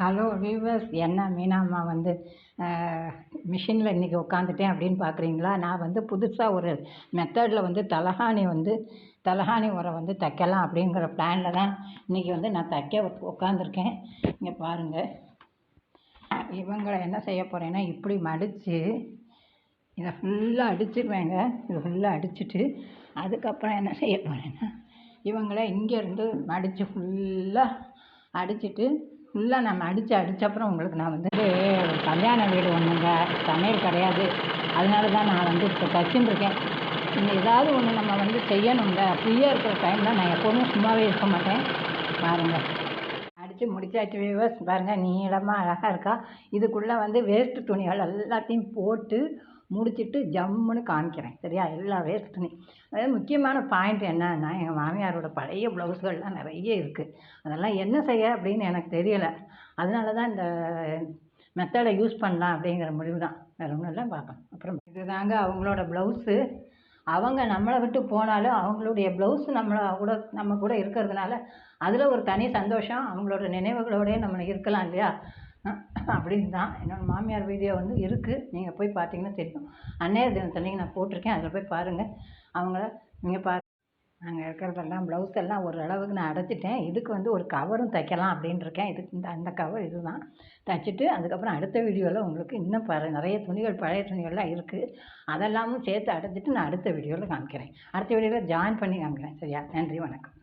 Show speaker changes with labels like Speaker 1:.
Speaker 1: Hello viewers, என்ன மீனாம்மா வந்து மிஷினில் இன்றைக்கி உட்காந்துட்டேன் அப்படின்னு பார்க்குறீங்களா? நான் வந்து புதுசாக ஒரு மெத்தடில் வந்து தலகாணி உரை வந்து தைக்கலாம் அப்படிங்கிற பிளானில் தான் இன்றைக்கி வந்து நான் தைக்க உட்காந்துருக்கேன். இங்கே பாருங்கள், இவங்களை என்ன செய்ய போகிறேன்னா, இப்படி மடித்து இதை ஃபுல்லாக அடிச்சிருவேங்க. இதை ஃபுல்லாக அடிச்சுட்டு அதுக்கப்புறம் என்ன செய்ய போகிறேன்னா, இவங்கள இங்கேருந்து மடித்து ஃபுல்லாக அடிச்சுட்டு ஃபுல்லாக நம்ம அடித்தப்புறம் உங்களுக்கு நான் வந்து கல்யாண வீடு ஒன்றுங்க, சமையல் கிடையாது. அதனால தான் நான் வந்து இப்போ தச்சுன்னு இருக்கேன். இன்னும் ஏதாவது ஒன்று நம்ம வந்து செய்யணுங்க. ஃப்ரீயாக இருக்கிற டைமில் நான் எப்போவுமே சும்மாவே இருக்க மாட்டேன். பாருங்கள், அடித்து முடிச்சாச்சு வியூவர்ஸ். பாருங்கள், நீளமாக அழகாக இருக்கா. இதுக்குள்ளே வந்து வேஸ்ட்டு துணிகள் எல்லாத்தையும் போட்டு முடிச்சுட்டு ஜம்முன்னு காமிக்கிறேன். சரியா? எல்லா வேஸ்ட் துணி. அதாவது முக்கியமான பாயிண்ட் என்னன்னா, எங்கள் மாமியாரோட பழைய ப்ளவுஸ்கள்லாம் நிறைய இருக்குது. அதெல்லாம் என்ன செய்ய அப்படின்னு எனக்கு தெரியலை. அதனால தான் இந்த மெத்தடை யூஸ் பண்ணலாம் அப்படிங்கிற முடிவு தான். வேறு ஒன்றும் இல்லை, பார்க்கலாம். அப்புறம் இதுதாங்க அவங்களோட ப்ளவுஸு. அவங்க நம்மளை விட்டு போனாலும் அவங்களுடைய ப்ளவுஸ் நம்ம கூட இருக்கிறதுனால அதில் ஒரு தனி சந்தோஷம். அவங்களோட நினைவுகளோடயே நம்ம இருக்கலாம் இல்லையா? அப்படின்னு தான். என்னோடய மாமியார் வீடியோ வந்து இருக்குது, நீங்கள் போய் பார்த்தீங்கன்னா தெரியும். அன்னையர் தினத்தன்னைக்கு நான் போட்டிருக்கேன், அதில் போய் பாருங்கள். அவங்கள நீங்கள் நாங்கள் இருக்கிறதெல்லாம் ப்ளவுஸ் எல்லாம் ஓரளவுக்கு நான் அடைச்சிட்டேன். இதுக்கு வந்து ஒரு கவரும் தைக்கலாம் அப்படின்னு இருக்கேன். இதுக்கு அந்த கவர் இது தான் தைச்சிட்டு அதுக்கப்புறம் அடுத்த வீடியோவில் உங்களுக்கு இன்னும் நிறைய துணிகள், பழைய துணிகள்லாம் இருக்குது. அதெல்லாமும் சேர்த்து அடைச்சிட்டு நான் அடுத்த வீடியோவில் காமிக்கிறேன். அடுத்த வீடியோவில் ஜாயின் பண்ணி காமிக்கிறேன். சரியா? நன்றி, வணக்கம்.